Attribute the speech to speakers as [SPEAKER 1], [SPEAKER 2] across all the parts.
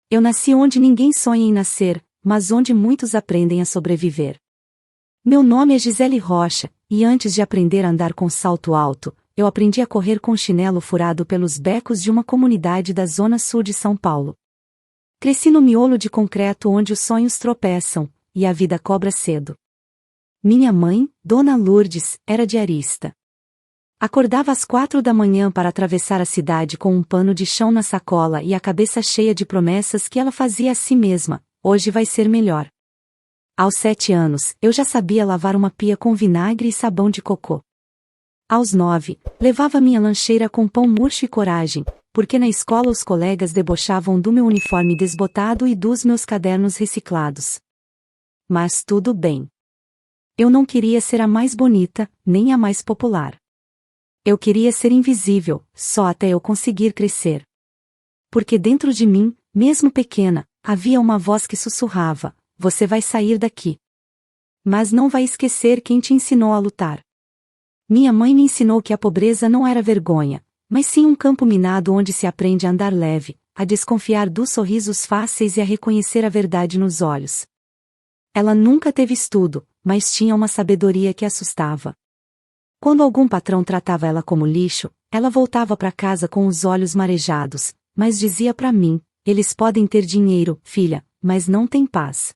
[SPEAKER 1] Eu nasci onde ninguém sonha em nascer, mas onde muitos aprendem a sobreviver. Meu nome é Gisele Rocha, e antes de aprender a andar com salto alto, eu aprendi a correr com chinelo furado pelos becos de uma comunidade da zona sul de São Paulo. Cresci no miolo de concreto onde os sonhos tropeçam, e a vida cobra cedo. Minha mãe, Dona Lourdes, era diarista. Acordava às 4 da manhã para atravessar a cidade com um pano de chão na sacola e a cabeça cheia de promessas que ela fazia a si mesma: hoje vai ser melhor. Aos 7 anos, eu já sabia lavar uma pia com vinagre e sabão de cocô. Aos 9, levava minha lancheira com pão murcho e coragem, porque na escola os colegas debochavam do meu uniforme desbotado e dos meus cadernos reciclados. Mas tudo bem. Eu não queria ser a mais bonita, nem a mais popular. Eu queria ser invisível, só até eu conseguir crescer. Porque dentro de mim, mesmo pequena, havia uma voz que sussurrava: você vai sair daqui. Mas não vai esquecer quem te ensinou a lutar. Minha mãe me ensinou que a pobreza não era vergonha, mas sim um campo minado onde se aprende a andar leve, a desconfiar dos sorrisos fáceis e a reconhecer a verdade nos olhos. Ela nunca teve estudo, mas tinha uma sabedoria que assustava. Quando algum patrão tratava ela como lixo, ela voltava para casa com os olhos marejados, mas dizia para mim: eles podem ter dinheiro, filha, mas não têm paz.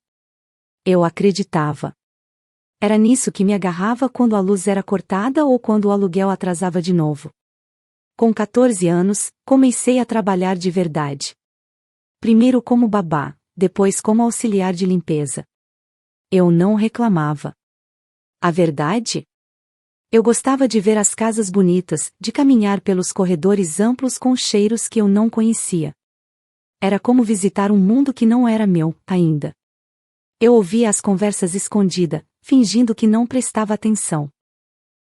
[SPEAKER 1] Eu acreditava. Era nisso que me agarrava quando a luz era cortada ou quando o aluguel atrasava de novo. Com 14 anos, comecei a trabalhar de verdade. Primeiro como babá, depois como auxiliar de limpeza. Eu não reclamava. A verdade? Eu gostava de ver as casas bonitas, de caminhar pelos corredores amplos com cheiros que eu não conhecia. Era como visitar um mundo que não era meu, ainda. Eu ouvia as conversas escondida, fingindo que não prestava atenção.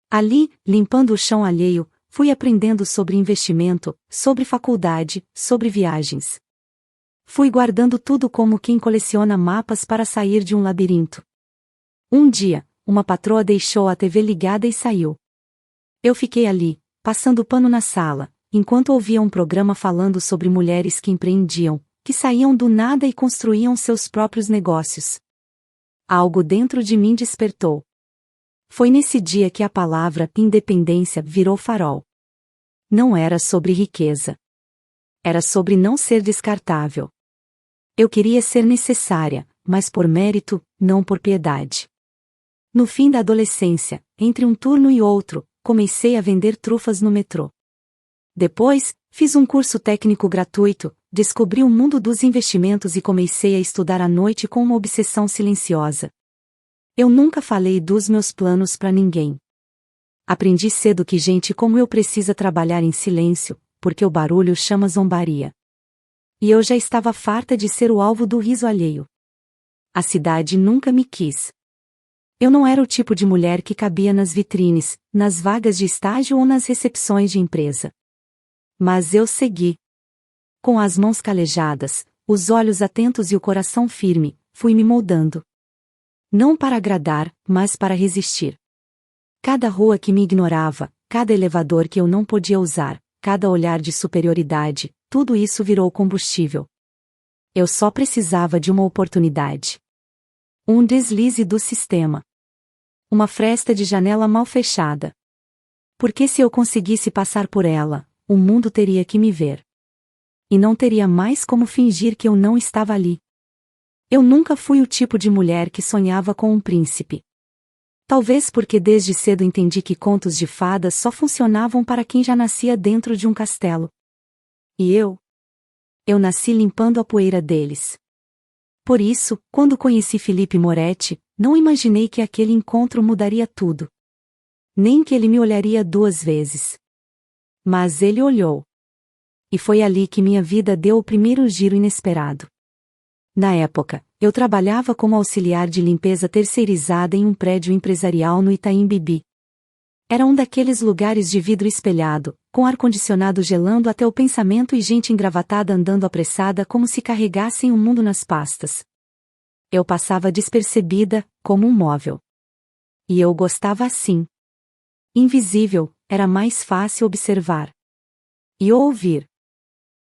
[SPEAKER 1] Ali, limpando o chão alheio, fui aprendendo sobre investimento, sobre faculdade, sobre viagens. Fui guardando tudo como quem coleciona mapas para sair de um labirinto. Um dia, uma patroa deixou a TV ligada e saiu. Eu fiquei ali, passando pano na sala, enquanto ouvia um programa falando sobre mulheres que empreendiam, que saíam do nada e construíam seus próprios negócios. Algo dentro de mim despertou. Foi nesse dia que a palavra independência virou farol. Não era sobre riqueza. Era sobre não ser descartável. Eu queria ser necessária, mas por mérito, não por piedade. No fim da adolescência, entre um turno e outro, comecei a vender trufas no metrô. Depois, fiz um curso técnico gratuito, descobri o mundo dos investimentos e comecei a estudar à noite com uma obsessão silenciosa. Eu nunca falei dos meus planos para ninguém. Aprendi cedo que gente como eu precisa trabalhar em silêncio, porque o barulho chama zombaria. E eu já estava farta de ser o alvo do riso alheio. A cidade nunca me quis. Eu não era o tipo de mulher que cabia nas vitrines, nas vagas de estágio ou nas recepções de empresa. Mas eu segui. Com as mãos calejadas, os olhos atentos e o coração firme, fui me moldando. Não para agradar, mas para resistir. Cada rua que me ignorava, cada elevador que eu não podia usar, cada olhar de superioridade, tudo isso virou combustível. Eu só precisava de uma oportunidade. Um deslize do sistema. Uma fresta de janela mal fechada. Porque se eu conseguisse passar por ela, o mundo teria que me ver. E não teria mais como fingir que eu não estava ali. Eu nunca fui o tipo de mulher que sonhava com um príncipe. Talvez porque desde cedo entendi que contos de fadas só funcionavam para quem já nascia dentro de um castelo. E eu? Eu nasci limpando a poeira deles. Por isso, quando conheci Felipe Moretti, não imaginei que aquele encontro mudaria tudo. Nem que ele me olharia 2 vezes. Mas ele olhou. E foi ali que minha vida deu o primeiro giro inesperado. Na época, eu trabalhava como auxiliar de limpeza terceirizada em um prédio empresarial no Itaim Bibi. Era um daqueles lugares de vidro espelhado, com ar-condicionado gelando até o pensamento e gente engravatada andando apressada como se carregassem o mundo nas pastas. Eu passava despercebida, como um móvel. E eu gostava assim. Invisível, era mais fácil observar. E ouvir.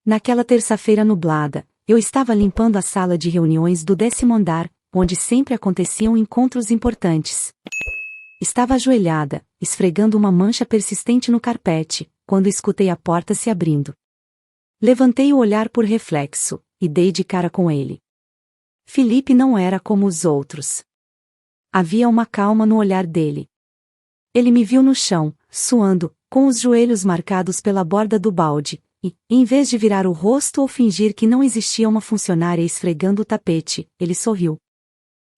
[SPEAKER 1] Naquela terça-feira nublada, eu estava limpando a sala de reuniões do 10º andar, onde sempre aconteciam encontros importantes. Estava ajoelhada, esfregando uma mancha persistente no carpete, quando escutei a porta se abrindo. Levantei o olhar por reflexo, e dei de cara com ele. Felipe não era como os outros. Havia uma calma no olhar dele. Ele me viu no chão, suando, com os joelhos marcados pela borda do balde, e, em vez de virar o rosto ou fingir que não existia uma funcionária esfregando o tapete, ele sorriu.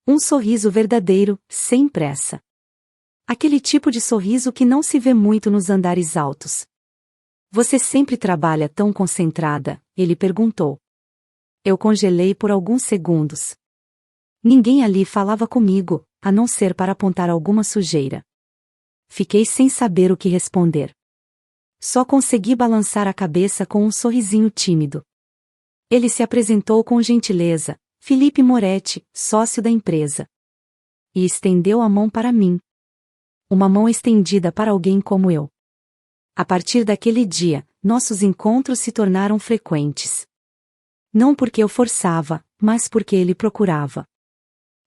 [SPEAKER 1] Um sorriso verdadeiro, sem pressa. Aquele tipo de sorriso que não se vê muito nos andares altos. Você sempre trabalha tão concentrada? Ele perguntou. Eu congelei por alguns segundos. Ninguém ali falava comigo, a não ser para apontar alguma sujeira. Fiquei sem saber o que responder. Só consegui balançar a cabeça com um sorrisinho tímido. Ele se apresentou com gentileza, Felipe Moretti, sócio da empresa. E estendeu a mão para mim. Uma mão estendida para alguém como eu. A partir daquele dia, nossos encontros se tornaram frequentes. Não porque eu forçava, mas porque ele procurava.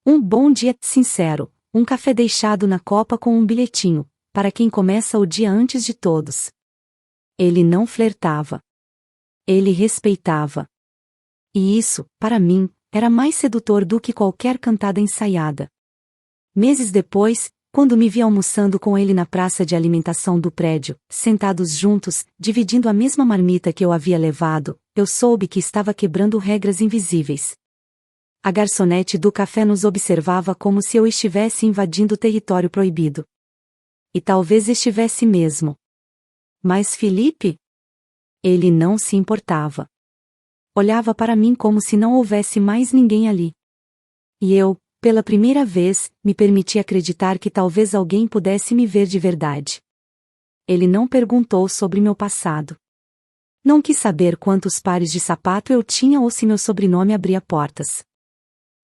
[SPEAKER 1] Um bom dia sincero, um café deixado na copa com um bilhetinho, para quem começa o dia antes de todos. Ele não flertava. Ele respeitava. E isso, para mim, era mais sedutor do que qualquer cantada ensaiada. Meses depois, quando me vi almoçando com ele na praça de alimentação do prédio, sentados juntos, dividindo a mesma marmita que eu havia levado, eu soube que estava quebrando regras invisíveis. A garçonete do café nos observava como se eu estivesse invadindo território proibido. E talvez estivesse mesmo. Mas Felipe? Ele não se importava. Olhava para mim como se não houvesse mais ninguém ali. E eu, pela primeira vez, me permiti acreditar que talvez alguém pudesse me ver de verdade. Ele não perguntou sobre meu passado. Não quis saber quantos pares de sapato eu tinha ou se meu sobrenome abria portas.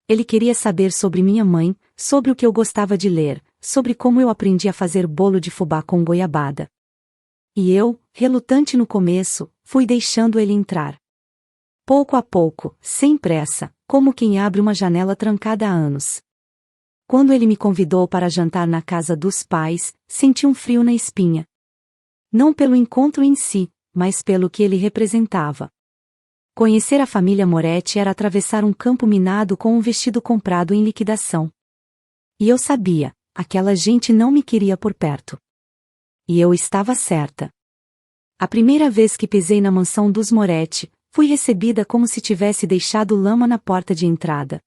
[SPEAKER 1] Ele queria saber sobre minha mãe, sobre o que eu gostava de ler, sobre como eu aprendi a fazer bolo de fubá com goiabada. E eu, relutante no começo, fui deixando ele entrar. Pouco a pouco, sem pressa, como quem abre uma janela trancada há anos. Quando ele me convidou para jantar na casa dos pais, senti um frio na espinha. Não pelo encontro em si, mas pelo que ele representava. Conhecer a família Moretti era atravessar um campo minado com um vestido comprado em liquidação. E eu sabia, aquela gente não me queria por perto. E eu estava certa. A primeira vez que pisei na mansão dos Moretti, fui recebida como se tivesse deixado lama na porta de entrada.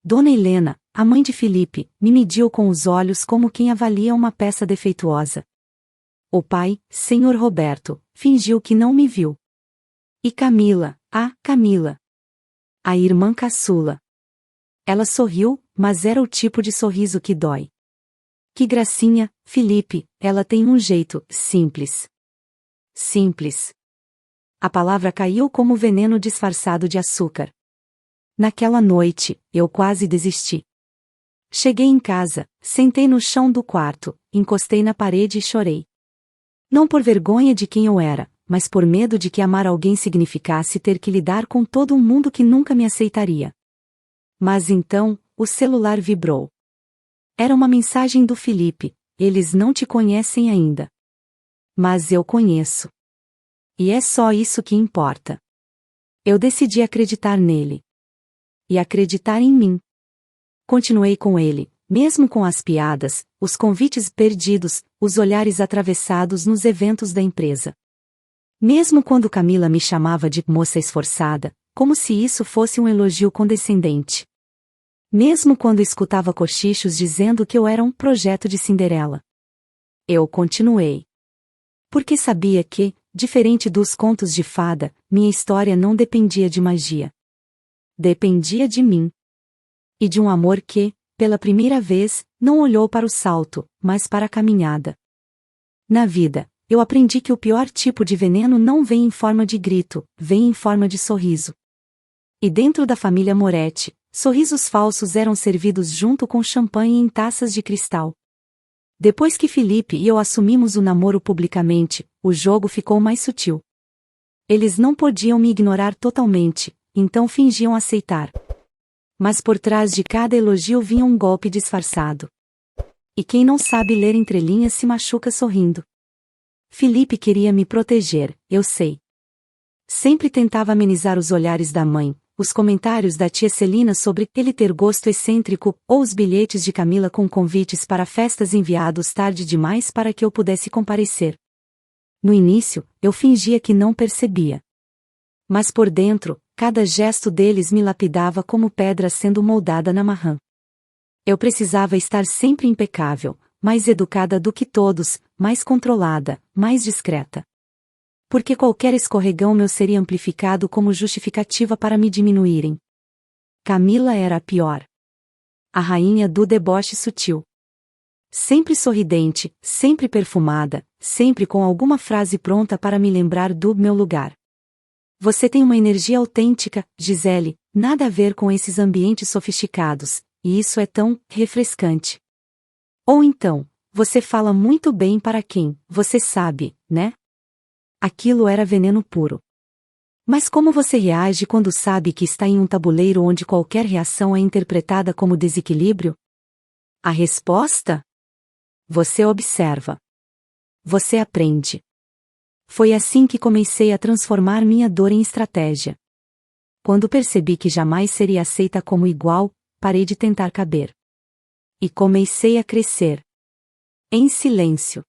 [SPEAKER 1] Dona Helena, a mãe de Felipe, me mediu com os olhos como quem avalia uma peça defeituosa. O pai, Senhor Roberto, fingiu que não me viu. E Camila, Camila. A irmã caçula. Ela sorriu, mas era o tipo de sorriso que dói. Que gracinha, Felipe, ela tem um jeito simples. Simples. A palavra caiu como veneno disfarçado de açúcar. Naquela noite, eu quase desisti. Cheguei em casa, sentei no chão do quarto, encostei na parede e chorei. Não por vergonha de quem eu era, mas por medo de que amar alguém significasse ter que lidar com todo um mundo que nunca me aceitaria. Mas então, o celular vibrou. Era uma mensagem do Felipe: eles não te conhecem ainda. Mas eu conheço. E é só isso que importa. Eu decidi acreditar nele. E acreditar em mim. Continuei com ele, mesmo com as piadas, os convites perdidos, os olhares atravessados nos eventos da empresa. Mesmo quando Camila me chamava de moça esforçada, como se isso fosse um elogio condescendente. Mesmo quando escutava cochichos dizendo que eu era um projeto de Cinderela. Eu continuei. Porque sabia que, diferente dos contos de fada, minha história não dependia de magia. Dependia de mim. E de um amor que, pela primeira vez, não olhou para o salto, mas para a caminhada. Na vida, eu aprendi que o pior tipo de veneno não vem em forma de grito, vem em forma de sorriso. E dentro da família Moretti, sorrisos falsos eram servidos junto com champanhe em taças de cristal. Depois que Felipe e eu assumimos o namoro publicamente, o jogo ficou mais sutil. Eles não podiam me ignorar totalmente, então fingiam aceitar. Mas por trás de cada elogio vinha um golpe disfarçado. E quem não sabe ler entrelinhas se machuca sorrindo. Felipe queria me proteger, eu sei. Sempre tentava amenizar os olhares da mãe, os comentários da tia Celina sobre ele ter gosto excêntrico, ou os bilhetes de Camila com convites para festas enviados tarde demais para que eu pudesse comparecer. No início, eu fingia que não percebia. Mas por dentro, cada gesto deles me lapidava como pedra sendo moldada na marrã. Eu precisava estar sempre impecável, mais educada do que todos, mais controlada, mais discreta. Porque qualquer escorregão meu seria amplificado como justificativa para me diminuírem. Camila era a pior. A rainha do deboche sutil. Sempre sorridente, sempre perfumada, sempre com alguma frase pronta para me lembrar do meu lugar. Você tem uma energia autêntica, Gisele, nada a ver com esses ambientes sofisticados, e isso é tão refrescante. Ou então, você fala muito bem para quem, você sabe, né? Aquilo era veneno puro. Mas como você reage quando sabe que está em um tabuleiro onde qualquer reação é interpretada como desequilíbrio? A resposta? Você observa. Você aprende. Foi assim que comecei a transformar minha dor em estratégia. Quando percebi que jamais seria aceita como igual, parei de tentar caber. E comecei a crescer. Em silêncio.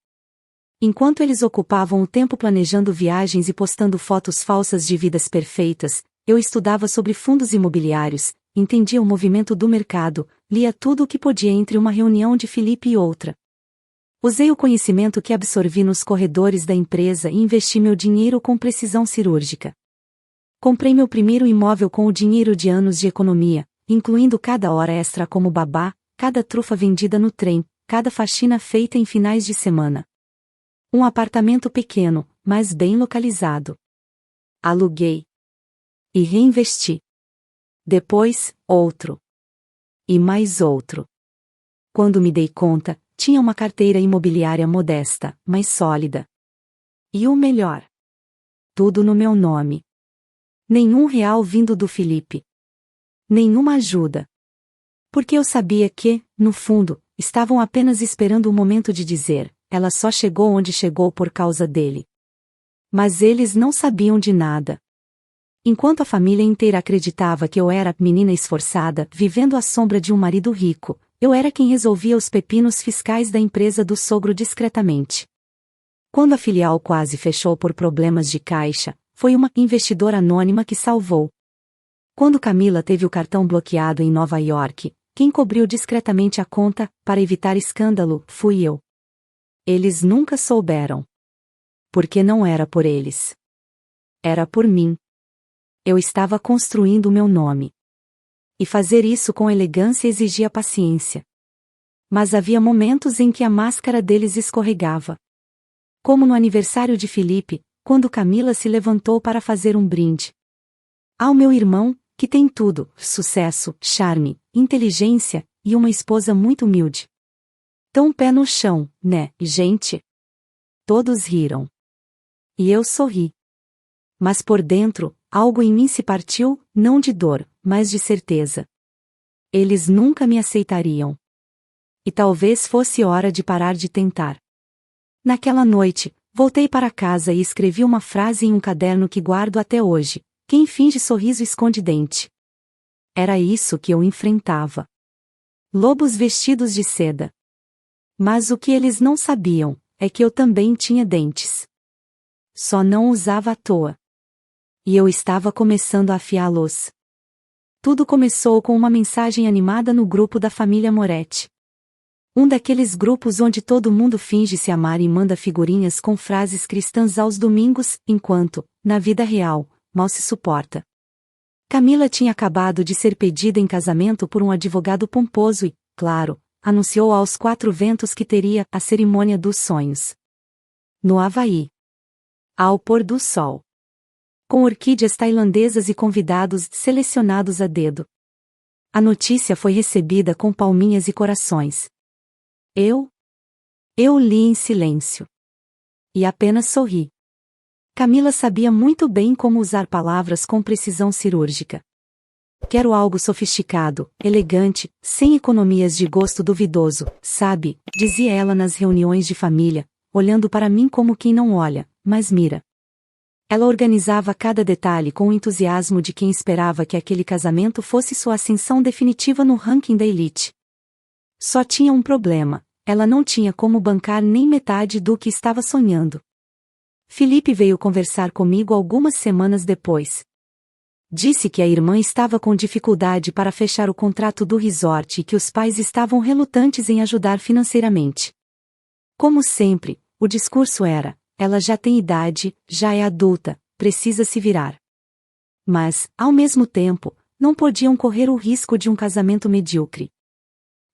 [SPEAKER 1] Enquanto eles ocupavam o tempo planejando viagens e postando fotos falsas de vidas perfeitas, eu estudava sobre fundos imobiliários, entendia o movimento do mercado, lia tudo o que podia entre uma reunião de Felipe e outra. Usei o conhecimento que absorvi nos corredores da empresa e investi meu dinheiro com precisão cirúrgica. Comprei meu primeiro imóvel com o dinheiro de anos de economia, incluindo cada hora extra como babá, cada trufa vendida no trem, cada faxina feita em finais de semana. Um apartamento pequeno, mas bem localizado. Aluguei. E reinvesti. Depois, outro. E mais outro. Quando me dei conta, tinha uma carteira imobiliária modesta, mas sólida. E o melhor. Tudo no meu nome. Nenhum real vindo do Felipe. Nenhuma ajuda. Porque eu sabia que, no fundo, estavam apenas esperando o momento de dizer, ela só chegou onde chegou por causa dele. Mas eles não sabiam de nada. Enquanto a família inteira acreditava que eu era menina esforçada, vivendo à sombra de um marido rico, eu era quem resolvia os pepinos fiscais da empresa do sogro discretamente. Quando a filial quase fechou por problemas de caixa, foi uma investidora anônima que salvou. Quando Camila teve o cartão bloqueado em Nova York, quem cobriu discretamente a conta, para evitar escândalo, fui eu. Eles nunca souberam. Porque não era por eles. Era por mim. Eu estava construindo o meu nome. E fazer isso com elegância exigia paciência. Mas havia momentos em que a máscara deles escorregava. Como no aniversário de Felipe, quando Camila se levantou para fazer um brinde. Ao meu irmão, que tem tudo, sucesso, charme, inteligência, e uma esposa muito humilde. Tão pé no chão, né, gente? Todos riram. E eu sorri. Mas por dentro, algo em mim se partiu, não de dor, mas de certeza. Eles nunca me aceitariam. E talvez fosse hora de parar de tentar. Naquela noite, voltei para casa e escrevi uma frase em um caderno que guardo até hoje: quem finge sorriso esconde dente. Era isso que eu enfrentava. Lobos vestidos de seda. Mas o que eles não sabiam, é que eu também tinha dentes. Só não usava à toa. E eu estava começando a afiá-los. Tudo começou com uma mensagem animada no grupo da família Moretti. Um daqueles grupos onde todo mundo finge se amar e manda figurinhas com frases cristãs aos domingos, enquanto, na vida real, mal se suporta. Camila tinha acabado de ser pedida em casamento por um advogado pomposo e, claro, anunciou aos quatro ventos que teria a cerimônia dos sonhos. No Havaí. Ao pôr do sol. Com orquídeas tailandesas e convidados selecionados a dedo. A notícia foi recebida com palminhas e corações. Eu li em silêncio. E apenas sorri. Camila sabia muito bem como usar palavras com precisão cirúrgica. Quero algo sofisticado, elegante, sem economias de gosto duvidoso, sabe, dizia ela nas reuniões de família, olhando para mim como quem não olha, mas mira. Ela organizava cada detalhe com o entusiasmo de quem esperava que aquele casamento fosse sua ascensão definitiva no ranking da elite. Só tinha um problema, ela não tinha como bancar nem metade do que estava sonhando. Felipe veio conversar comigo algumas semanas depois. Disse que a irmã estava com dificuldade para fechar o contrato do resort e que os pais estavam relutantes em ajudar financeiramente. Como sempre, o discurso era: ela já tem idade, já é adulta, precisa se virar. Mas, ao mesmo tempo, não podiam correr o risco de um casamento medíocre.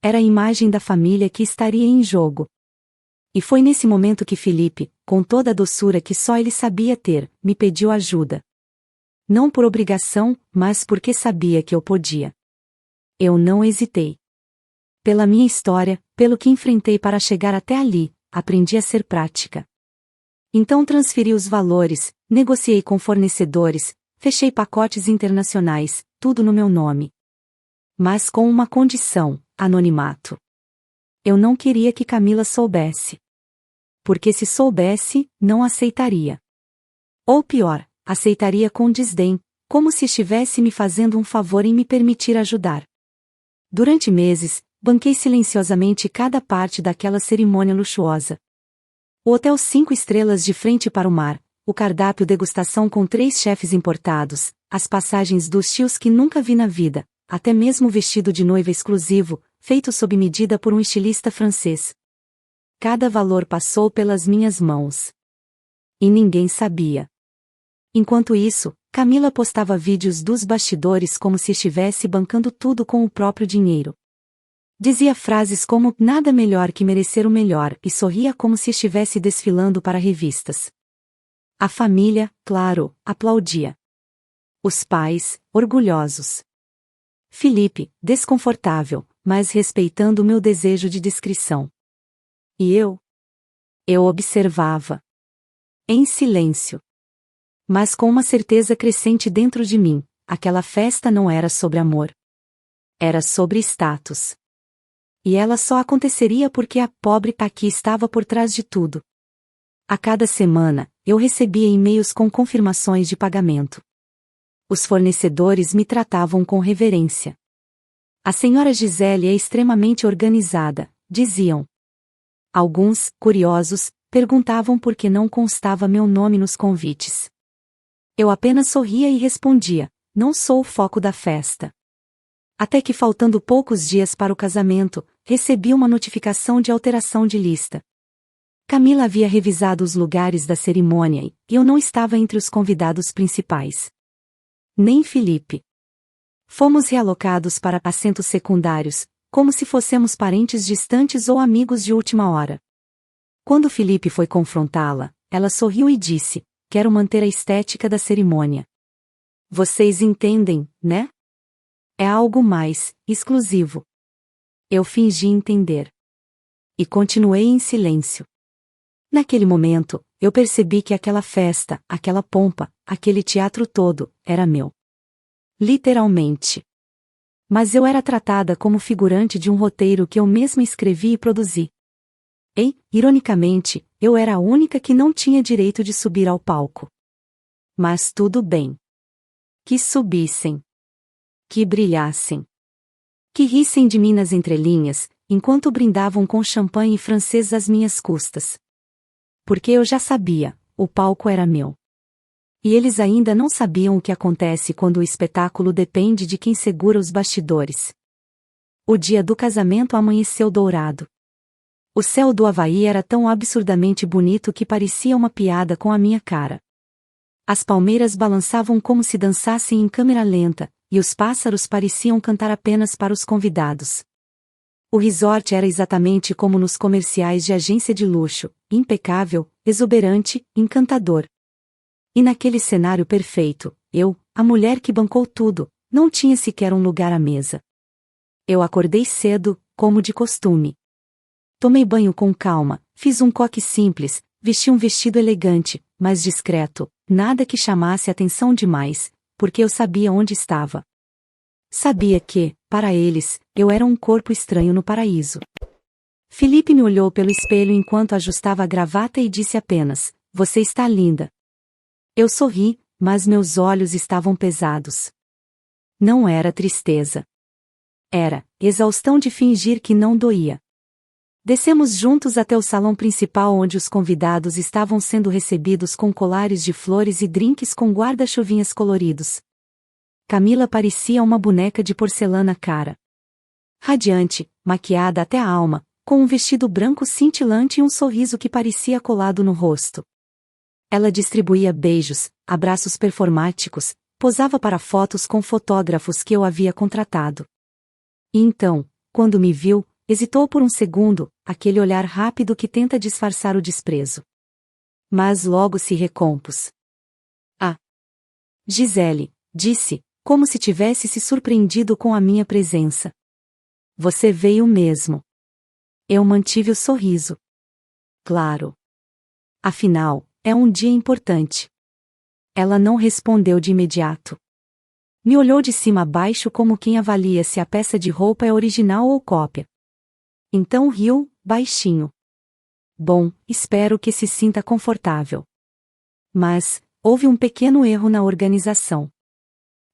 [SPEAKER 1] Era a imagem da família que estaria em jogo. E foi nesse momento que Felipe, com toda a doçura que só ele sabia ter, me pediu ajuda. Não por obrigação, mas porque sabia que eu podia. Eu não hesitei. Pela minha história, pelo que enfrentei para chegar até ali, aprendi a ser prática. Então transferi os valores, negociei com fornecedores, fechei pacotes internacionais, tudo no meu nome. Mas com uma condição: anonimato. Eu não queria que Camila soubesse. Porque se soubesse, não aceitaria. Ou pior, aceitaria com desdém, como se estivesse me fazendo um favor em me permitir ajudar. Durante meses, banquei silenciosamente cada parte daquela cerimônia luxuosa. O hotel 5 estrelas de frente para o mar, o cardápio degustação com 3 chefes importados, as passagens dos tios que nunca vi na vida, até mesmo o vestido de noiva exclusivo, feito sob medida por um estilista francês. Cada valor passou pelas minhas mãos. E ninguém sabia. Enquanto isso, Camila postava vídeos dos bastidores como se estivesse bancando tudo com o próprio dinheiro. Dizia frases como "nada melhor que merecer o melhor" e sorria como se estivesse desfilando para revistas. A família, claro, aplaudia. Os pais, orgulhosos. Felipe, desconfortável, mas respeitando o meu desejo de discrição. E eu? Eu observava. Em silêncio. Mas com uma certeza crescente dentro de mim, aquela festa não era sobre amor. Era sobre status. E ela só aconteceria porque a pobre aqui estava por trás de tudo. A cada semana, eu recebia e-mails com confirmações de pagamento. Os fornecedores me tratavam com reverência. A senhora Gisele é extremamente organizada, diziam. Alguns, curiosos, perguntavam por que não constava meu nome nos convites. Eu apenas sorria e respondia: não sou o foco da festa. Até que, faltando poucos dias para o casamento, recebi uma notificação de alteração de lista. Camila havia revisado os lugares da cerimônia e eu não estava entre os convidados principais. Nem Felipe. Fomos realocados para assentos secundários, como se fossemos parentes distantes ou amigos de última hora. Quando Felipe foi confrontá-la, ela sorriu e disse: quero manter a estética da cerimônia. Vocês entendem, né? É algo mais, exclusivo. Eu fingi entender. E continuei em silêncio. Naquele momento, eu percebi que aquela festa, aquela pompa, aquele teatro todo, era meu. Literalmente. Mas eu era tratada como figurante de um roteiro que eu mesma escrevi e produzi. E, ironicamente, eu era a única que não tinha direito de subir ao palco. Mas tudo bem. Que subissem. Que brilhassem. Que rissem de mim nas entrelinhas, enquanto brindavam com champanhe francês às minhas custas. Porque eu já sabia, o palco era meu. E eles ainda não sabiam o que acontece quando o espetáculo depende de quem segura os bastidores. O dia do casamento amanheceu dourado. O céu do Havaí era tão absurdamente bonito que parecia uma piada com a minha cara. As palmeiras balançavam como se dançassem em câmera lenta, e os pássaros pareciam cantar apenas para os convidados. O resort era exatamente como nos comerciais de agência de luxo, impecável, exuberante, encantador. E naquele cenário perfeito, eu, a mulher que bancou tudo, não tinha sequer um lugar à mesa. Eu acordei cedo, como de costume. Tomei banho com calma, fiz um coque simples, Vesti um vestido elegante, mas discreto, nada que chamasse atenção demais, porque eu sabia onde estava. Sabia que, para eles, eu era um corpo estranho no paraíso. Felipe me olhou pelo espelho enquanto ajustava a gravata e disse apenas: "Você está linda." Eu sorri, mas meus olhos estavam pesados. Não era tristeza. Era exaustão de fingir que não doía. Descemos juntos até o salão principal onde os convidados estavam sendo recebidos com colares de flores e drinks com guarda-chuvinhas coloridos. Camila parecia uma boneca de porcelana cara. Radiante, maquiada até a alma, com um vestido branco cintilante e um sorriso que parecia colado no rosto. Ela distribuía beijos, abraços performáticos, posava para fotos com fotógrafos que eu havia contratado. E então, quando me viu, hesitou por um segundo, aquele olhar rápido que tenta disfarçar o desprezo. Mas logo se recompôs. "Ah, Gisele", disse, como se tivesse se surpreendido com a minha presença. "Você veio mesmo." Eu mantive o sorriso. "Claro. Afinal, é um dia importante." Ela não respondeu de imediato. Me olhou de cima a baixo como quem avalia se a peça de roupa é original ou cópia. Então riu, baixinho. "Bom, espero que se sinta confortável. Mas, houve um pequeno erro na organização.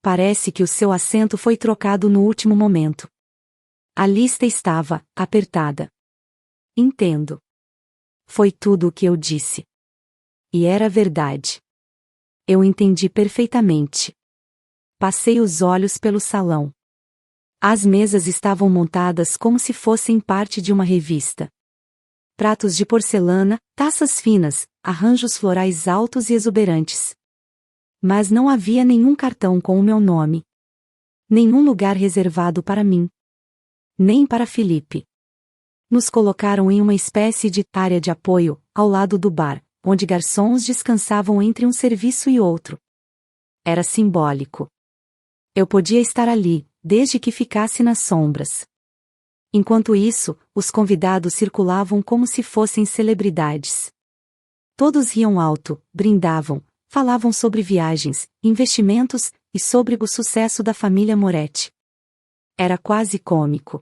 [SPEAKER 1] Parece que o seu assento foi trocado no último momento. A lista estava apertada." "Entendo." Foi tudo o que eu disse. E era verdade. Eu entendi perfeitamente. Passei os olhos pelo salão. As mesas estavam montadas como se fossem parte de uma revista. Pratos de porcelana, taças finas, arranjos florais altos e exuberantes. Mas não havia nenhum cartão com o meu nome. Nenhum lugar reservado para mim. Nem para Felipe. Nos colocaram em uma espécie de área de apoio, ao lado do bar, onde garçons descansavam entre um serviço e outro. Era simbólico. Eu podia estar ali, desde que ficasse nas sombras. Enquanto isso, os convidados circulavam como se fossem celebridades. Todos riam alto, brindavam, falavam sobre viagens, investimentos, e sobre o sucesso da família Moretti. Era quase cômico.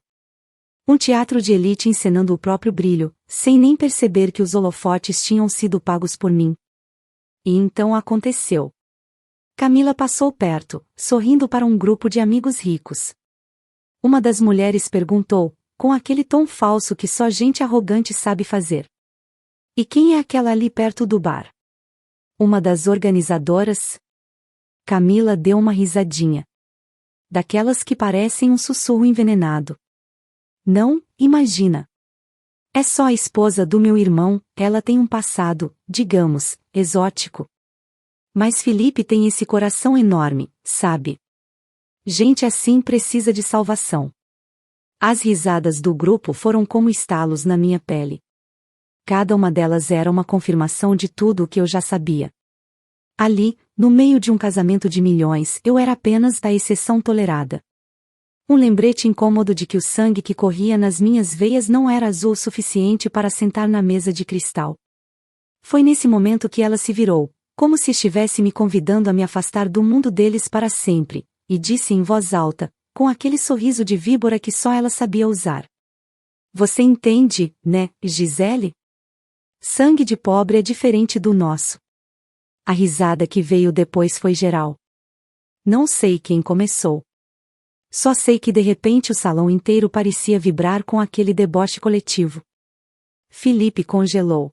[SPEAKER 1] Um teatro de elite encenando o próprio brilho, sem nem perceber que os holofotes tinham sido pagos por mim. E então aconteceu. Camila passou perto, sorrindo para um grupo de amigos ricos. Uma das mulheres perguntou, com aquele tom falso que só gente arrogante sabe fazer: "E quem é aquela ali perto do bar?" "Uma das organizadoras?" Camila deu uma risadinha. Daquelas que parecem um sussurro envenenado. "Não, imagina. É só a esposa do meu irmão, ela tem um passado, digamos, exótico. Mas Felipe tem esse coração enorme, sabe? Gente assim precisa de salvação." As risadas do grupo foram como estalos na minha pele. Cada uma delas era uma confirmação de tudo o que eu já sabia. Ali, no meio de um casamento de milhões, eu era apenas a exceção tolerada. Um lembrete incômodo de que o sangue que corria nas minhas veias não era azul o suficiente para sentar na mesa de cristal. Foi nesse momento que ela se virou, como se estivesse me convidando a me afastar do mundo deles para sempre, e disse em voz alta, com aquele sorriso de víbora que só ela sabia usar: "Você entende, né, Gisele? Sangue de pobre é diferente do nosso." A risada que veio depois foi geral. Não sei quem começou. Só sei que de repente o salão inteiro parecia vibrar com aquele deboche coletivo. Felipe congelou.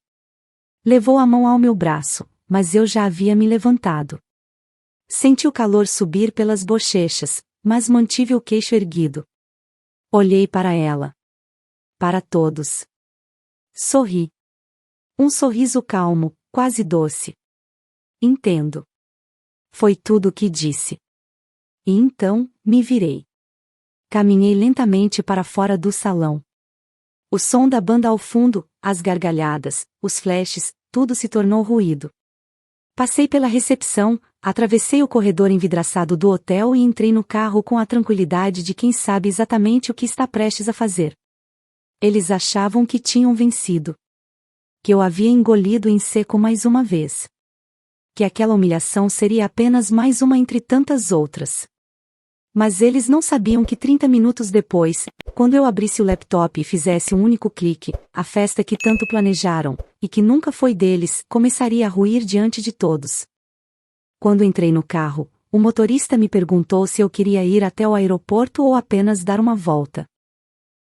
[SPEAKER 1] Levou a mão ao meu braço, mas eu já havia me levantado. Senti o calor subir pelas bochechas, mas mantive o queixo erguido. Olhei para ela. Para todos. Sorri. Um sorriso calmo, quase doce. "Entendo." Foi tudo o que disse. E então, me virei. Caminhei lentamente para fora do salão. O som da banda ao fundo, as gargalhadas, os flashes, tudo se tornou ruído. Passei pela recepção, atravessei o corredor envidraçado do hotel e entrei no carro com a tranquilidade de quem sabe exatamente o que está prestes a fazer. Eles achavam que tinham vencido. Que eu havia engolido em seco mais uma vez. Que aquela humilhação seria apenas mais uma entre tantas outras. Mas eles não sabiam que 30 minutos depois, quando eu abrisse o laptop e fizesse um único clique, a festa que tanto planejaram, e que nunca foi deles, começaria a ruir diante de todos. Quando entrei no carro, o motorista me perguntou se eu queria ir até o aeroporto ou apenas dar uma volta.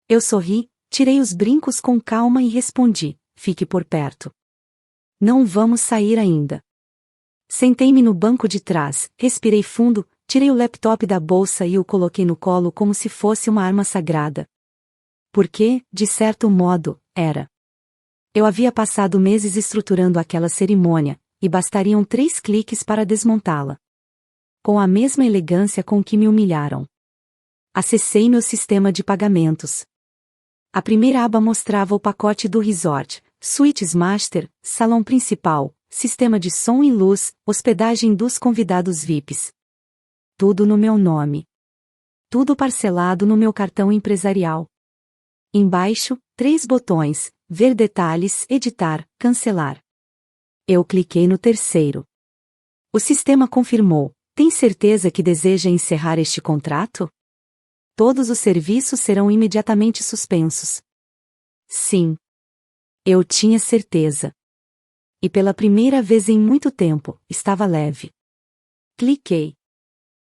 [SPEAKER 1] Eu sorri, tirei os brincos com calma e respondi: fique por perto. Não vamos sair ainda. Sentei-me no banco de trás, respirei fundo, tirei o laptop da bolsa e o coloquei no colo como se fosse uma arma sagrada. Porque, de certo modo, era. Eu havia passado meses estruturando aquela cerimônia, e bastariam 3 cliques para desmontá-la. Com a mesma elegância com que me humilharam. Acessei meu sistema de pagamentos. A primeira aba mostrava o pacote do resort, suítes master, salão principal, sistema de som e luz, hospedagem dos convidados VIPs. Tudo no meu nome. Tudo parcelado no meu cartão empresarial. Embaixo, 3 botões: ver detalhes, editar, cancelar. Eu cliquei no terceiro. O sistema confirmou: tem certeza que deseja encerrar este contrato? Todos os serviços serão imediatamente suspensos. Sim. Eu tinha certeza. E pela primeira vez em muito tempo, estava leve. Cliquei.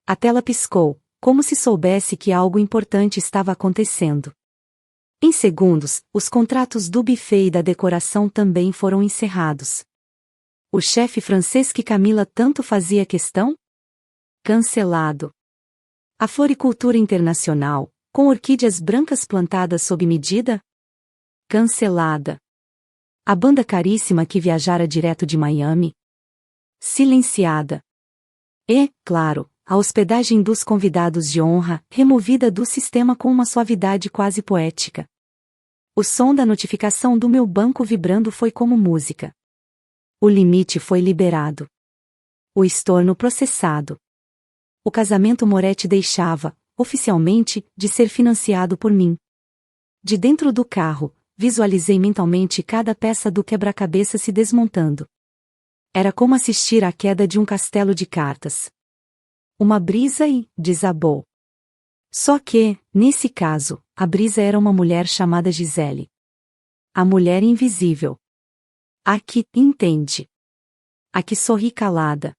[SPEAKER 1] A tela piscou, como se soubesse que algo importante estava acontecendo. Em segundos, os contratos do buffet e da decoração também foram encerrados. O chefe francês que Camila tanto fazia questão? Cancelado. A floricultura internacional, com orquídeas brancas plantadas sob medida? Cancelada. A banda caríssima que viajara direto de Miami? Silenciada. E, claro, a hospedagem dos convidados de honra, removida do sistema com uma suavidade quase poética. O som da notificação do meu banco vibrando foi como música. O limite foi liberado. O estorno processado. O casamento Moretti deixava, oficialmente, de ser financiado por mim. De dentro do carro, visualizei mentalmente cada peça do quebra-cabeça se desmontando. Era como assistir à queda de um castelo de cartas. Uma brisa e desabou. Só que, nesse caso, a brisa era uma mulher chamada Gisele. A mulher invisível. A que entende. A que sorri calada.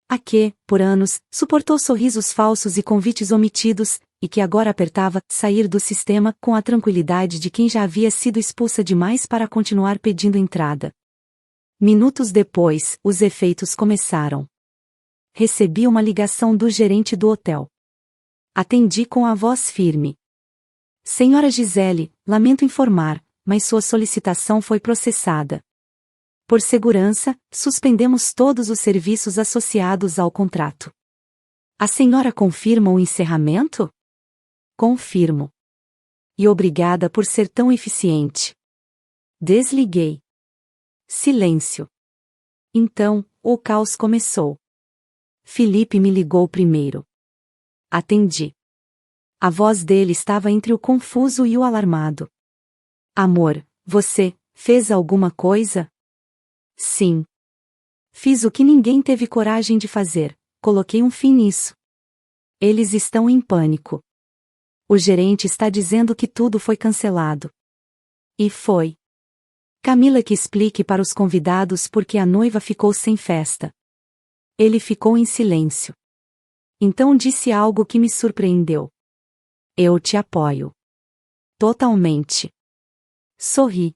[SPEAKER 1] A que, por anos, suportou sorrisos falsos e convites omitidos, e que agora apertava sair do sistema com a tranquilidade de quem já havia sido expulsa demais para continuar pedindo entrada. Minutos depois, os efeitos começaram. Recebi uma ligação do gerente do hotel. Atendi com a voz firme. Senhora Gisele, lamento informar, mas sua solicitação foi processada. Por segurança, suspendemos todos os serviços associados ao contrato. A senhora confirma o encerramento? Confirmo. E obrigada por ser tão eficiente. Desliguei. Silêncio. Então, o caos começou. Felipe me ligou primeiro. Atendi. A voz dele estava entre o confuso e o alarmado. Amor, você fez alguma coisa? Sim. Fiz o que ninguém teve coragem de fazer, coloquei um fim nisso. Eles estão em pânico. O gerente está dizendo que tudo foi cancelado. E foi. Camila que explique para os convidados por que a noiva ficou sem festa. Ele ficou em silêncio. Então disse algo que me surpreendeu. Eu te apoio. Totalmente. Sorri.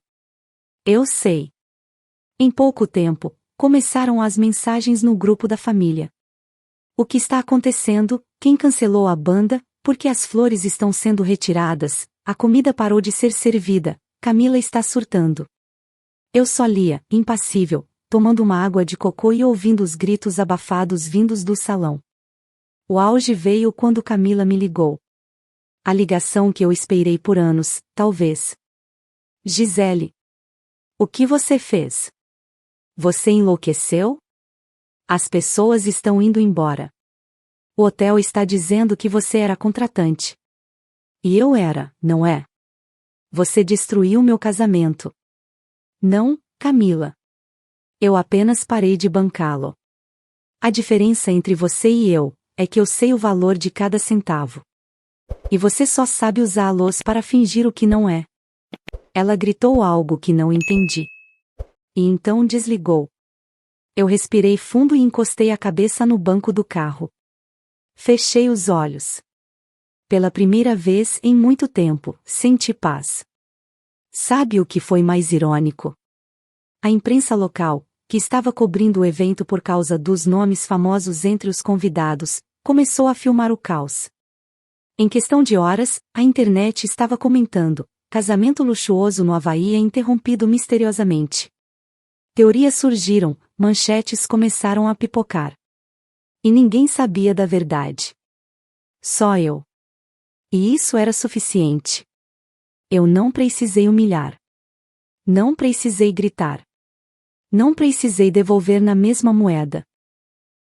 [SPEAKER 1] Eu sei. Em pouco tempo, começaram as mensagens no grupo da família. O que está acontecendo? Quem cancelou a banda? Por que as flores estão sendo retiradas? A comida parou de ser servida. Camila está surtando. Eu só lia, impassível, tomando uma água de cocô e ouvindo os gritos abafados vindos do salão. O auge veio quando Camila me ligou. A ligação que eu esperei por anos, talvez. Gisele. O que você fez? Você enlouqueceu? As pessoas estão indo embora. O hotel está dizendo que você era contratante. E eu era, não é? Você destruiu meu casamento. Não, Camila. Eu apenas parei de bancá-lo. A diferença entre você e eu é que eu sei o valor de cada centavo. E você só sabe usá-los para fingir o que não é. Ela gritou algo que não entendi. E então desligou. Eu respirei fundo e encostei a cabeça no banco do carro. Fechei os olhos. Pela primeira vez em muito tempo, senti paz. Sabe o que foi mais irônico? A imprensa local, que estava cobrindo o evento por causa dos nomes famosos entre os convidados, começou a filmar o caos. Em questão de horas, a internet estava comentando: casamento luxuoso no Havaí é interrompido misteriosamente. Teorias surgiram, manchetes começaram a pipocar. E ninguém sabia da verdade. Só eu. E isso era suficiente. Eu não precisei humilhar. Não precisei gritar. Não precisei devolver na mesma moeda.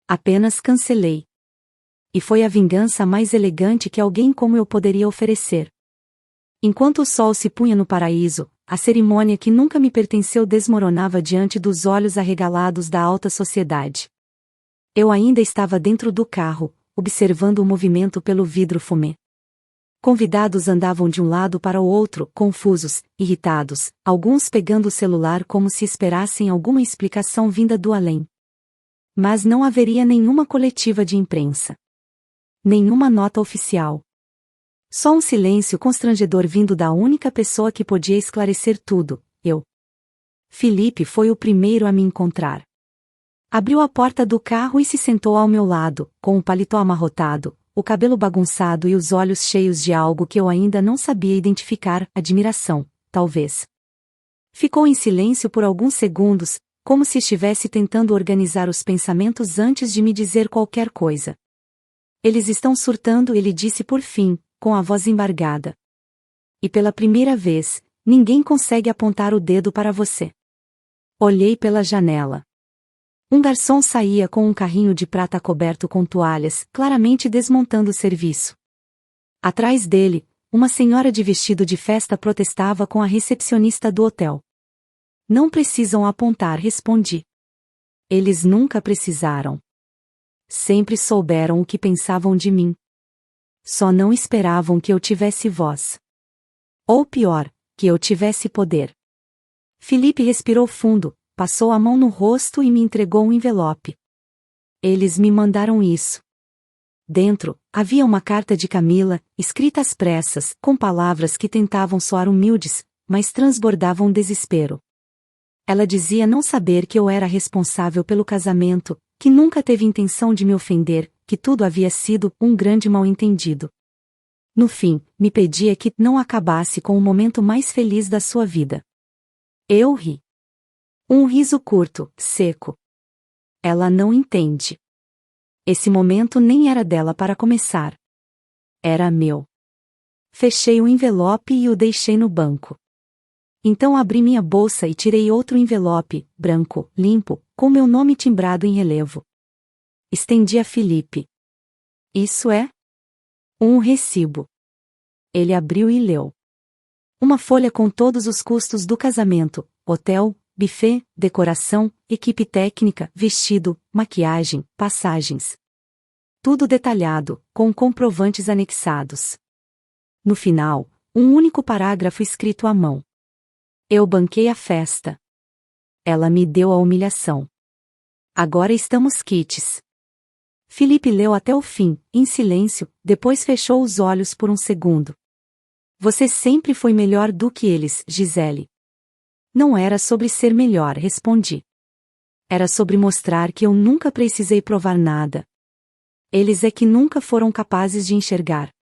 [SPEAKER 1] Apenas cancelei. E foi a vingança mais elegante que alguém como eu poderia oferecer. Enquanto o sol se punha no paraíso, a cerimônia que nunca me pertenceu desmoronava diante dos olhos arregalados da alta sociedade. Eu ainda estava dentro do carro, observando o movimento pelo vidro fumê. Convidados andavam de um lado para o outro, confusos, irritados, alguns pegando o celular como se esperassem alguma explicação vinda do além. Mas não haveria nenhuma coletiva de imprensa. Nenhuma nota oficial. Só um silêncio constrangedor vindo da única pessoa que podia esclarecer tudo, eu. Felipe foi o primeiro a me encontrar. Abriu a porta do carro e se sentou ao meu lado, com o paletó amarrotado, o cabelo bagunçado e os olhos cheios de algo que eu ainda não sabia identificar, admiração, talvez. Ficou em silêncio por alguns segundos, como se estivesse tentando organizar os pensamentos antes de me dizer qualquer coisa. Eles estão surtando, ele disse por fim, com a voz embargada. E pela primeira vez, ninguém consegue apontar o dedo para você. Olhei pela janela. Um garçom saía com um carrinho de prata coberto com toalhas, claramente desmontando o serviço. Atrás dele, uma senhora de vestido de festa protestava com a recepcionista do hotel. Não precisam apontar, respondi. Eles nunca precisaram. Sempre souberam o que pensavam de mim. Só não esperavam que eu tivesse voz. Ou pior, que eu tivesse poder. Felipe respirou fundo, passou a mão no rosto e me entregou um envelope. Eles me mandaram isso. Dentro, havia uma carta de Camila, escrita às pressas, com palavras que tentavam soar humildes, mas transbordavam desespero. Ela dizia não saber que eu era responsável pelo casamento, que nunca teve intenção de me ofender, que tudo havia sido um grande mal-entendido. No fim, me pedia que não acabasse com o momento mais feliz da sua vida. Eu ri. Um riso curto, seco. Ela não entende. Esse momento nem era dela para começar. Era meu. Fechei o envelope e o deixei no banco. Então abri minha bolsa e tirei outro envelope, branco, limpo, com meu nome timbrado em relevo. Estendi a Felipe. Isso é? Um recibo. Ele abriu e leu. Uma folha com todos os custos do casamento, hotel, buffet, decoração, equipe técnica, vestido, maquiagem, passagens. Tudo detalhado, com comprovantes anexados. No final, um único parágrafo escrito à mão. Eu banquei a festa. Ela me deu a humilhação. Agora estamos quites. Felipe leu até o fim, em silêncio, depois fechou os olhos por um segundo. Você sempre foi melhor do que eles, Gisele. Não era sobre ser melhor, respondi. Era sobre mostrar que eu nunca precisei provar nada. Eles é que nunca foram capazes de enxergar.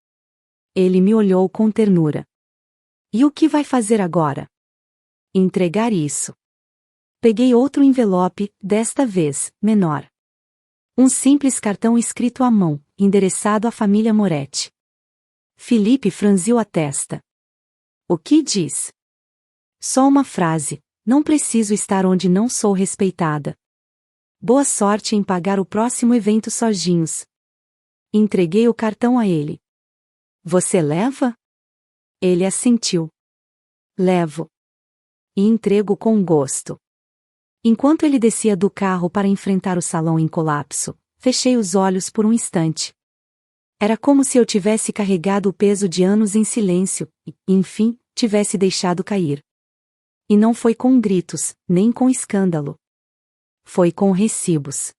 [SPEAKER 1] Ele me olhou com ternura. E o que vai fazer agora? Entregar isso. Peguei outro envelope, desta vez, menor. Um simples cartão escrito à mão, endereçado à família Moretti. Felipe franziu a testa. O que diz? Só uma frase: não preciso estar onde não sou respeitada. Boa sorte em pagar o próximo evento sozinhos. Entreguei o cartão a ele. Você leva? Ele assentiu. Levo. E entrego com gosto. Enquanto ele descia do carro para enfrentar o salão em colapso, fechei os olhos por um instante. Era como se eu tivesse carregado o peso de anos em silêncio, e, enfim, tivesse deixado cair. E não foi com gritos, nem com escândalo. Foi com recibos.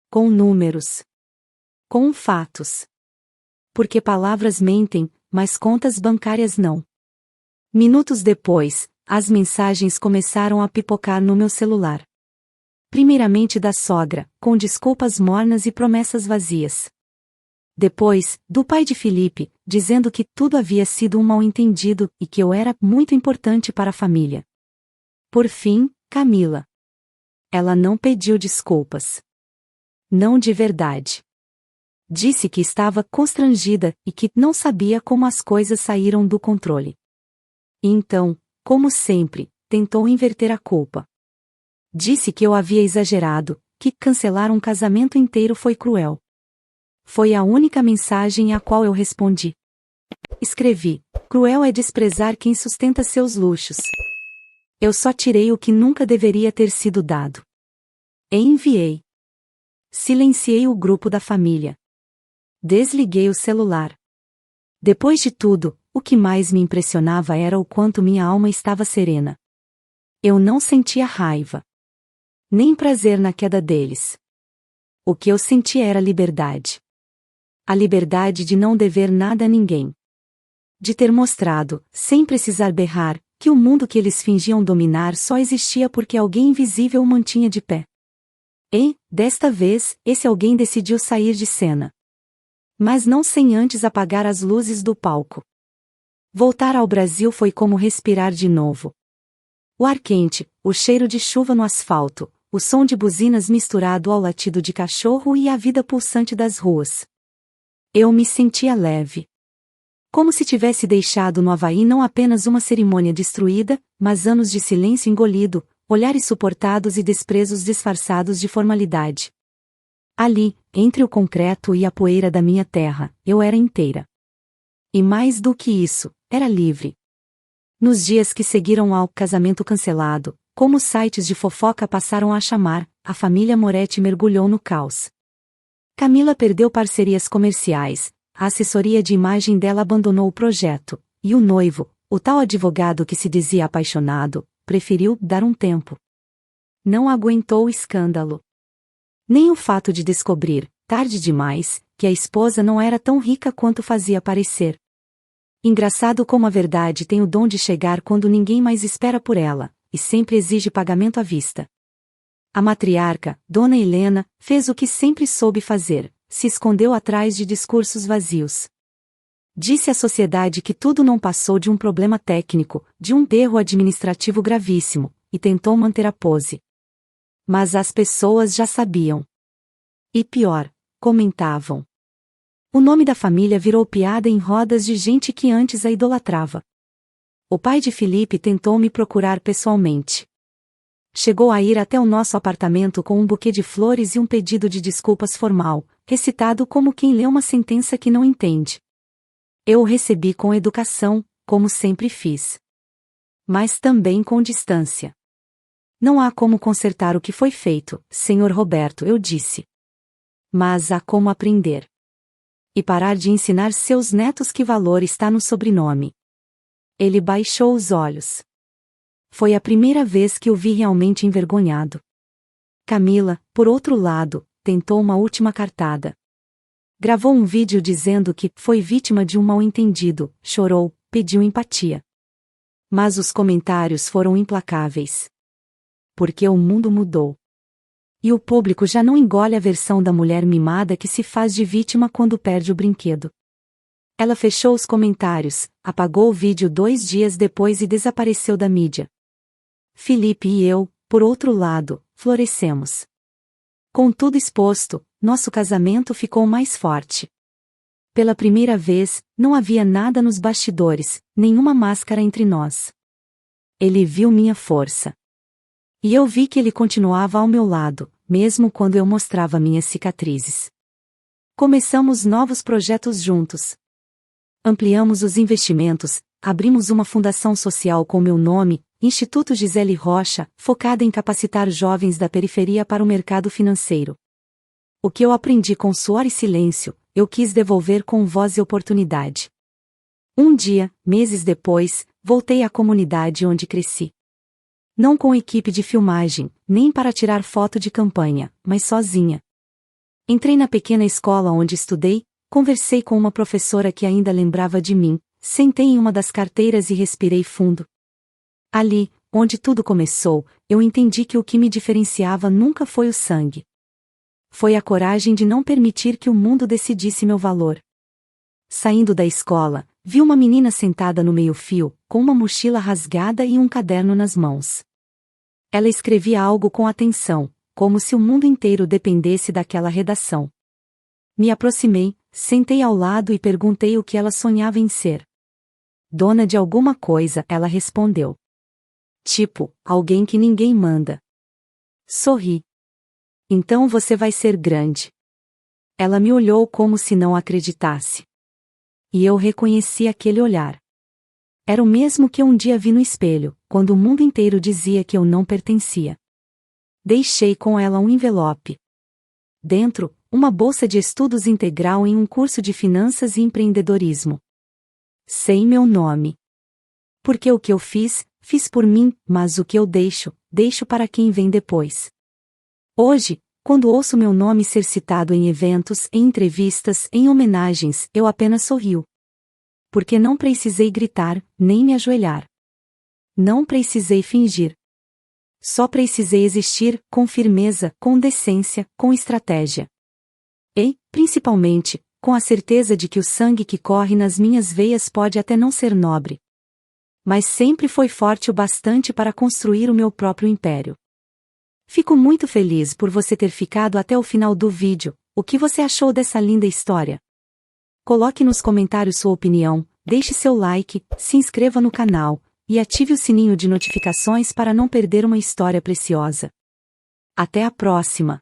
[SPEAKER 1] Com números. Com fatos. Porque palavras mentem, mas contas bancárias não. Minutos depois, as mensagens começaram a pipocar no meu celular. Primeiramente da sogra, com desculpas mornas e promessas vazias. Depois, do pai de Felipe, dizendo que tudo havia sido um mal-entendido e que eu era muito importante para a família. Por fim, Camila. Ela não pediu desculpas. Não de verdade. Disse que estava constrangida e que não sabia como as coisas saíram do controle. E então, como sempre, tentou inverter a culpa. Disse que eu havia exagerado, que cancelar um casamento inteiro foi cruel. Foi a única mensagem à qual eu respondi. Escrevi: cruel é desprezar quem sustenta seus luxos. Eu só tirei o que nunca deveria ter sido dado. E enviei. Silenciei o grupo da família. Desliguei o celular. Depois de tudo, o que mais me impressionava era o quanto minha alma estava serena. Eu não sentia raiva. Nem prazer na queda deles. O que eu sentia era liberdade. A liberdade de não dever nada a ninguém. De ter mostrado, sem precisar berrar, que o mundo que eles fingiam dominar só existia porque alguém invisível o mantinha de pé. E, desta vez, esse alguém decidiu sair de cena. Mas não sem antes apagar as luzes do palco. Voltar ao Brasil foi como respirar de novo. O ar quente, o cheiro de chuva no asfalto, o som de buzinas misturado ao latido de cachorro e a vida pulsante das ruas. Eu me sentia leve. Como se tivesse deixado no Havaí não apenas uma cerimônia destruída, mas anos de silêncio engolido, olhares suportados e desprezos disfarçados de formalidade. Ali, entre o concreto e a poeira da minha terra, eu era inteira. E mais do que isso, era livre. Nos dias que seguiram ao casamento cancelado, como os sites de fofoca passaram a chamar, a família Moretti mergulhou no caos. Camila perdeu parcerias comerciais, a assessoria de imagem dela abandonou o projeto, e o noivo, o tal advogado que se dizia apaixonado, preferiu dar um tempo. Não aguentou o escândalo. Nem o fato de descobrir, tarde demais, que a esposa não era tão rica quanto fazia parecer. Engraçado como a verdade tem o dom de chegar quando ninguém mais espera por ela, e sempre exige pagamento à vista. A matriarca, Dona Helena, fez o que sempre soube fazer, se escondeu atrás de discursos vazios. Disse à sociedade que tudo não passou de um problema técnico, de um erro administrativo gravíssimo, e tentou manter a pose. Mas as pessoas já sabiam. E pior, comentavam. O nome da família virou piada em rodas de gente que antes a idolatrava. O pai de Felipe tentou me procurar pessoalmente. Chegou a ir até o nosso apartamento com um buquê de flores e um pedido de desculpas formal, recitado como quem lê uma sentença que não entende. Eu o recebi com educação, como sempre fiz. Mas também com distância. Não há como consertar o que foi feito, Sr. Roberto, eu disse. Mas há como aprender. E parar de ensinar seus netos que valor está no sobrenome. Ele baixou os olhos. Foi a primeira vez que o vi realmente envergonhado. Camila, por outro lado, tentou uma última cartada. Gravou um vídeo dizendo que foi vítima de um mal-entendido, chorou, pediu empatia. Mas os comentários foram implacáveis. Porque o mundo mudou. E o público já não engole a versão da mulher mimada que se faz de vítima quando perde o brinquedo. Ela fechou os comentários, apagou o vídeo 2 dias depois e desapareceu da mídia. Felipe e eu, por outro lado, florescemos. Com tudo exposto, nosso casamento ficou mais forte. Pela primeira vez, não havia nada nos bastidores, nenhuma máscara entre nós. Ele viu minha força. E eu vi que ele continuava ao meu lado, mesmo quando eu mostrava minhas cicatrizes. Começamos novos projetos juntos. Ampliamos os investimentos, abrimos uma fundação social com meu nome, Instituto Gisele Rocha, focada em capacitar jovens da periferia para o mercado financeiro. O que eu aprendi com suor e silêncio, eu quis devolver com voz e oportunidade. Um dia, meses depois, voltei à comunidade onde cresci. Não com equipe de filmagem, nem para tirar foto de campanha, mas sozinha. Entrei na pequena escola onde estudei, conversei com uma professora que ainda lembrava de mim, sentei em uma das carteiras e respirei fundo. Ali, onde tudo começou, eu entendi que o que me diferenciava nunca foi o sangue. Foi a coragem de não permitir que o mundo decidisse meu valor. Saindo da escola, vi uma menina sentada no meio-fio, com uma mochila rasgada e um caderno nas mãos. Ela escrevia algo com atenção, como se o mundo inteiro dependesse daquela redação. Me aproximei, sentei ao lado e perguntei o que ela sonhava em ser. Dona de alguma coisa, ela respondeu. Tipo, alguém que ninguém manda. Sorri. Então você vai ser grande. Ela me olhou como se não acreditasse. E eu reconheci aquele olhar. Era o mesmo que eu um dia vi no espelho, quando o mundo inteiro dizia que eu não pertencia. Deixei com ela um envelope. Dentro, uma bolsa de estudos integral em um curso de finanças e empreendedorismo. Sei meu nome. Porque o que eu fiz por mim, mas o que eu deixo para quem vem depois. Hoje, quando ouço meu nome ser citado em eventos, em entrevistas, em homenagens, eu apenas sorrio. Porque não precisei gritar, nem me ajoelhar. Não precisei fingir. Só precisei existir, com firmeza, com decência, com estratégia. E, principalmente, com a certeza de que o sangue que corre nas minhas veias pode até não ser nobre, mas sempre foi forte o bastante para construir o meu próprio império. Fico muito feliz por você ter ficado até o final do vídeo. O que você achou dessa linda história? Coloque nos comentários sua opinião, deixe seu like, se inscreva no canal, e ative o sininho de notificações para não perder uma história preciosa. Até a próxima!